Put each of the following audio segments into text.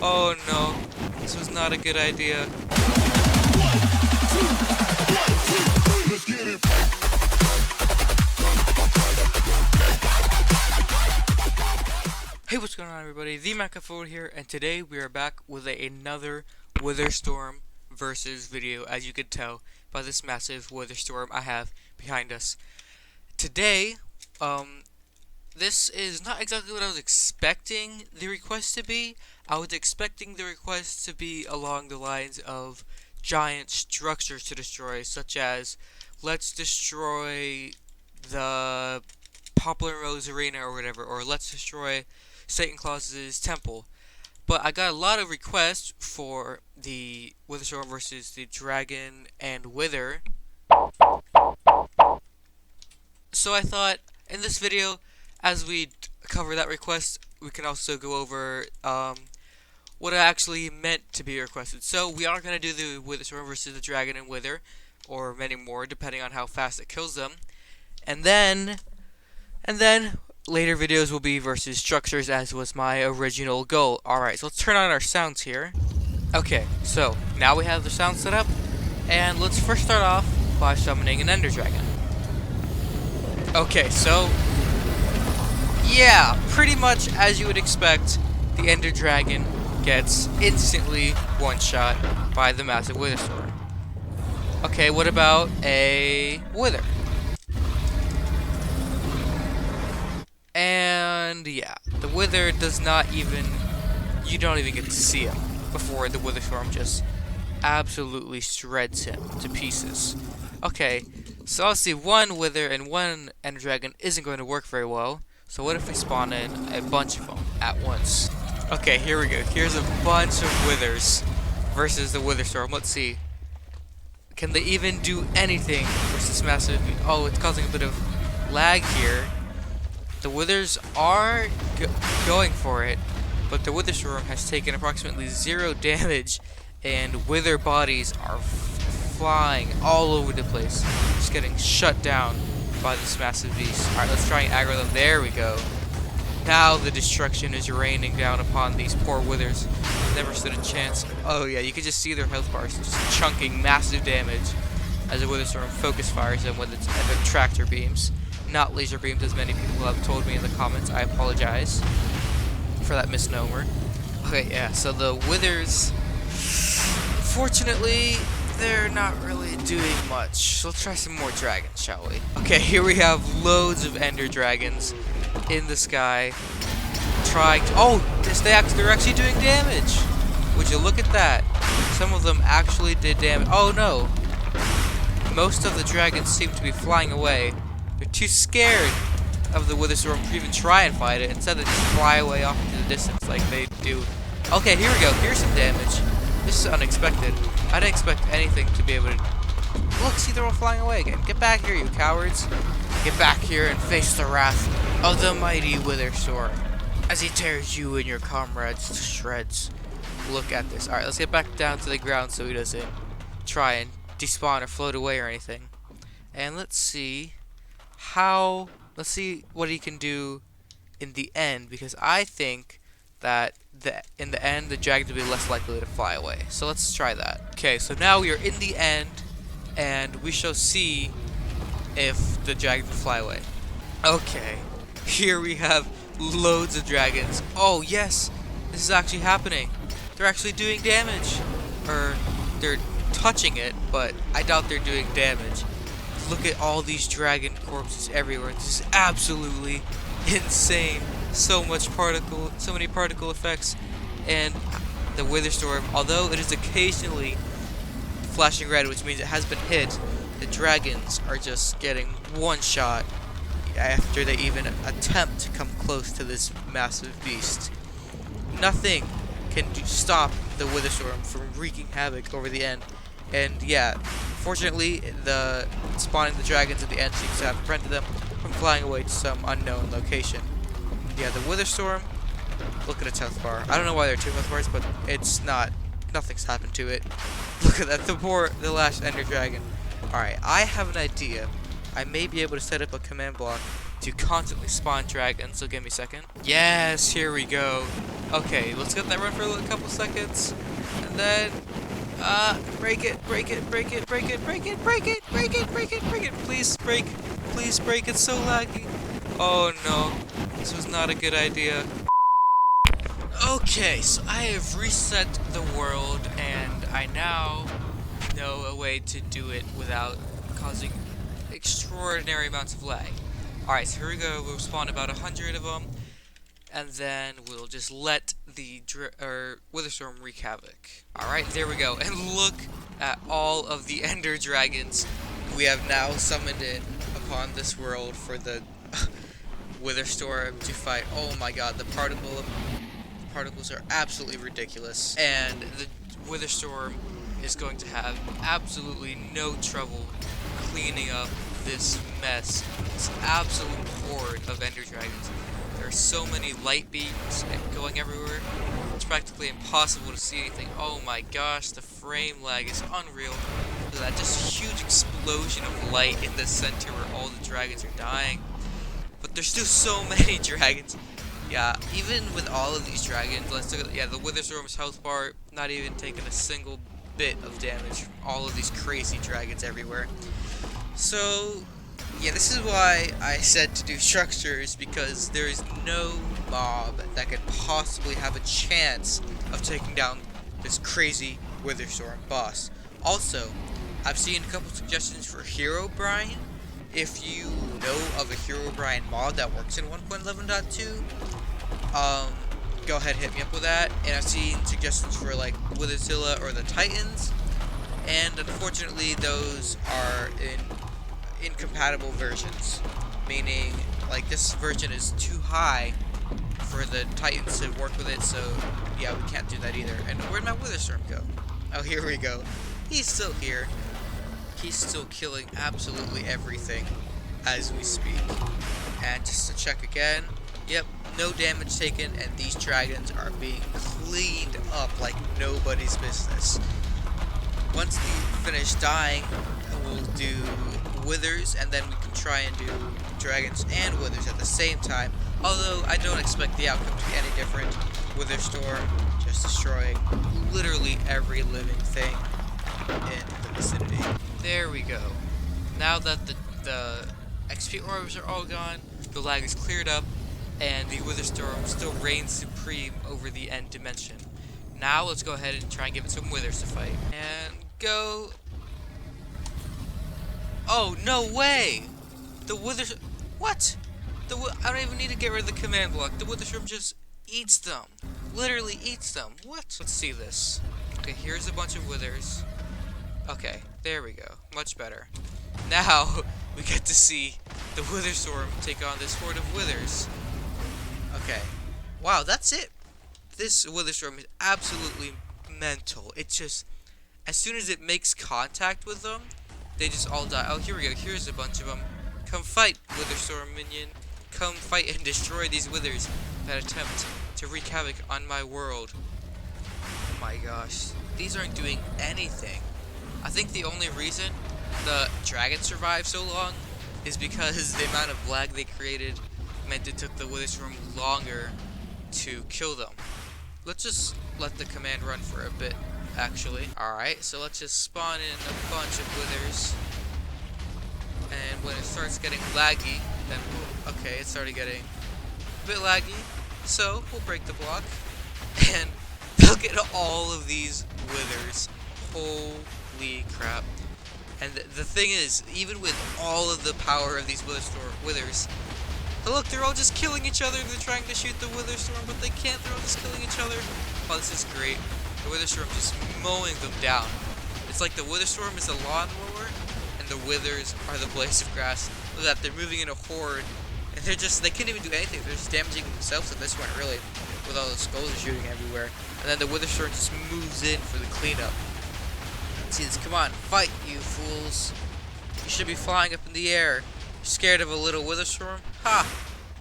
Oh no, this was not a good idea. Let's get it. Hey, what's going on, everybody? The Mecha here, and today we are back with another Witherstorm versus video, as you could tell by this massive Witherstorm I have behind us. Today, this is not exactly what I was expecting the request to be. I was expecting the request to be along the lines of giant structures to destroy, such as let's destroy the Poplar Rose Arena or whatever, or let's destroy Satan Claus's temple. But I got a lot of requests for the Witherstorm versus the Dragon and Wither. So I thought in this video, as we cover that request, we can also go over what it actually meant to be requested. So we are going to do the Witherstorm versus the Dragon and Wither, or many more depending on how fast it kills them. And then later videos will be versus structures, as was my original goal. Alright, so let's turn on our sounds here. Okay, so now we have the sound set up, and let's first start off by summoning an Ender Dragon. Okay, so yeah, pretty much as you would expect, the Ender Dragon gets instantly one-shot by the massive Witherstorm. Okay, what about a Wither? And yeah, the Wither does not even, you don't even get to see him before the Witherstorm just absolutely shreds him to pieces. Okay, so obviously one Wither and one Ender Dragon isn't going to work very well. So what if we spawn in a bunch of them at once? Okay, here we go. Here's a bunch of Withers versus the Witherstorm. Let's see. Can they even do anything versus massive? Oh, it's causing a bit of lag here. The Withers are going for it, but the Witherstorm has taken approximately 0 damage, and Wither bodies are flying all over the place, just getting shut down by this massive beast. Alright, let's try and aggro them. There we go. Now the destruction is raining down upon these poor Withers. Never stood a chance. Oh yeah, you can just see their health bars just chunking massive damage as the Witherstorm focus fires them with its epic tractor beams. Not laser beams, as many people have told me in the comments. I apologize for that misnomer. Okay, yeah, so the Withers, fortunately, they're not really doing much. So let's try some more dragons, shall we? Okay, here we have loads of Ender Dragons in the sky trying to, oh, they're actually doing damage. Would you look at that? Some of them actually did damage. Oh no, most of the dragons seem to be flying away. They're too scared of the Witherstorm to even try and fight it. Instead, they just fly away off into the distance like they do. Okay, here we go. Here's some damage. This is unexpected. I didn't expect anything to be able to... Look, see, they're all flying away again. Get back here, you cowards. Get back here and face the wrath of the mighty Witherstorm as he tears you and your comrades to shreds. Look at this. Alright, let's get back down to the ground so he doesn't try and despawn or float away or anything. And let's see what he can do in the end, because I think that in the end the dragon will be less likely to fly away. So let's try that. Okay, so now we are in the end, and we shall see if the dragon will fly away. Okay, here we have loads of dragons. Oh yes, this is actually happening. They're actually doing damage, or they're touching it, but I doubt they're doing damage. Look at all these dragon corpses everywhere. This is absolutely insane. So many particle effects, and the Witherstorm, although it is occasionally flashing red, which means it has been hit, the dragons are just getting one shot after they even attempt to come close to this massive beast. Nothing can stop the Witherstorm from wreaking havoc over the end. And yeah, fortunately, the spawning the dragons at the end seems to have prevented them from flying away to some unknown location. Yeah, the Witherstorm, look at its health bar. I don't know why there are 2 health bars, but it's not, nothing's happened to it. Look at that, the last Ender Dragon. Alright, I have an idea. I may be able to set up a command block to constantly spawn dragons, so give me a second. Yes, here we go. Okay, let's get that run for a couple seconds, and then break it, break it, break it, break it, break it, break it, break it, break it, break it. Please break, please break. It's so laggy. Oh no, this was not a good idea. Okay, so I have reset the world, and I now know a way to do it without causing extraordinary amounts of lag. Alright, so here we go. We'll spawn about 100 of them, and then we'll just let the Witherstorm wreak havoc. Alright, there we go. And look at all of the Ender Dragons we have now summoned in upon this world for the Witherstorm to fight. Oh my god, the particles are absolutely ridiculous. And the Witherstorm is going to have absolutely no trouble cleaning up this mess, this absolute horde of Ender Dragons. There are so many light beams going everywhere, it's practically impossible to see anything. Oh my gosh, the frame lag is unreal. Look at that, just huge explosion of light in the center where all the dragons are dying. But there's still so many dragons. Yeah, even with all of these dragons, let's look at, yeah, the Witherstorm's health bar, not even taking a single bit of damage from all of these crazy dragons everywhere. So, yeah, this is why I said to do structures, because there is no mob that could possibly have a chance of taking down this crazy Witherstorm boss. Also, I've seen a couple suggestions for Hero Brian. If you know of a Hero Brian mod that works in 1.11.2, go ahead and hit me up with that. And I've seen suggestions for like Witherzilla or the Titans, and unfortunately those are in incompatible versions, meaning like this version is too high for the Titans to work with it, so yeah, we can't do that either. And where'd my Witherstorm go? Oh, here we go. He's still here. He's still killing absolutely everything as we speak. And just to check again, yep, no damage taken, and these dragons are being cleaned up like nobody's business. Once they finish dying, we'll do Withers, and then we can try and do dragons and Withers at the same time. Although I don't expect the outcome to be any different. Witherstorm just destroying literally every living thing in the vicinity. There we go. Now that the XP orbs are all gone, the lag is cleared up, and the Witherstorm still reigns supreme over the end dimension. Now let's go ahead and try and give it some Withers to fight. And go. Oh, no way! The Withers. What? I don't even need to get rid of the command block. The Witherstorm just eats them. Literally eats them. What? Let's see this. Okay, here's a bunch of Withers. Okay, there we go. Much better. Now, we get to see the Witherstorm take on this horde of Withers. Okay. Wow, that's it. This Witherstorm is absolutely mental. It's just, as soon as it makes contact with them, they just all die. Oh, here we go. Here's a bunch of them. Come fight, Witherstorm minion. Come fight and destroy these Withers that attempt to wreak havoc on my world. Oh my gosh. These aren't doing anything. I think the only reason the dragon survived so long is because the amount of lag they created meant it took the Witherstorm longer to kill them. Let's just let the command run for a bit, actually. Alright, so let's just spawn in a bunch of Withers. And when it starts getting laggy, then we'll... Okay, it started getting a bit laggy, so we'll break the block. And look at all of these Withers. Holy crap. And the thing is, even with all of the power of these Withers, look, they're all just killing each other. They're trying to shoot the Witherstorm, but they can't. They're all just killing each other. Oh, this is great. The Witherstorm just mowing them down. It's like the Witherstorm is a lawnmower, and the Withers are the blades of grass. Look at that, they're moving in a horde, and they can't even do anything. They're just damaging themselves at this point, really, with all the skulls are shooting everywhere. And then the Witherstorm just moves in for the cleanup. See this? Come on, fight, you fools. You should be flying up in the air. You're scared of a little Witherstorm? Ha!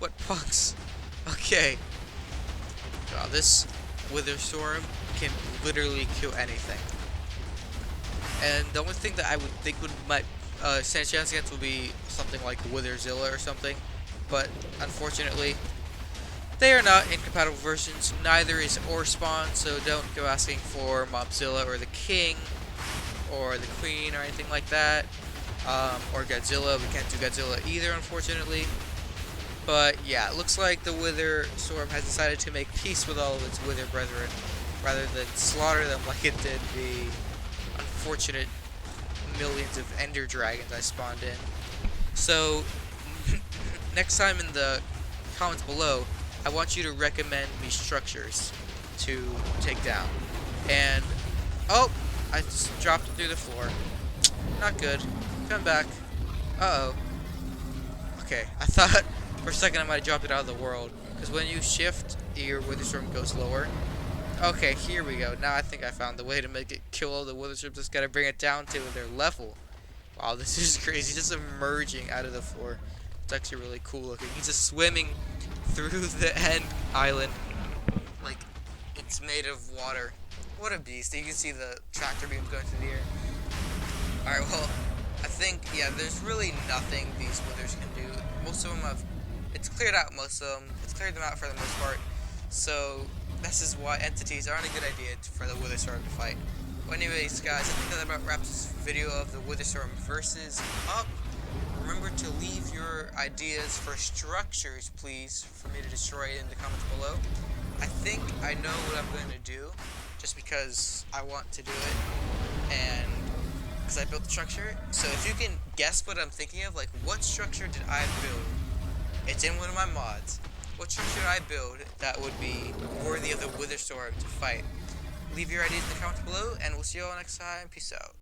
What punks. Okay. Wow, this Witherstorm can literally kill anything. And the only thing that I would think might stand a chance against would be something like Witherzilla or something. But unfortunately, They are not incompatible versions, neither is Orspawn, so don't go asking for Mobzilla or the King, or the Queen, or anything like that. Or Godzilla, we can't do Godzilla either, unfortunately. But yeah, it looks like the Witherstorm has decided to make peace with all of its Wither brethren, rather than slaughter them like it did the unfortunate millions of Ender Dragons I spawned in. So, next time in the comments below, I want you to recommend me structures to take down. And, oh, I just dropped it through the floor. Not good. Come back. Uh-oh. Okay, I thought for a second I might have dropped it out of the world. Because when you shift, your Witherstorm goes lower. Okay, here we go. Now I think I found the way to make it kill all the Witherstorms. Just gotta bring it down to their level. Wow, this is crazy. Just emerging out of the floor. It's actually really cool looking. He's just swimming through the end island like it's made of water. What a beast. You can see the tractor beams going through the air. Alright, well, I think, yeah, there's really nothing these withers can do. Most of them have, it's cleared out most of them. It's cleared them out for the most part. So, this is why entities aren't a good idea for the Witherstorm to fight. Well, anyways, guys, I think that about wraps this video of the Witherstorm versus up. Remember to leave your ideas for structures, please, for me to destroy in the comments below. I think I know what I'm going to do, just because I want to do it, and because I built the structure. So if you can guess what I'm thinking of, like what structure did I build? It's in one of my mods. What structure did I build that would be worthy of the Witherstorm to fight? Leave your ideas in the comments below, and we'll see you all next time. Peace out.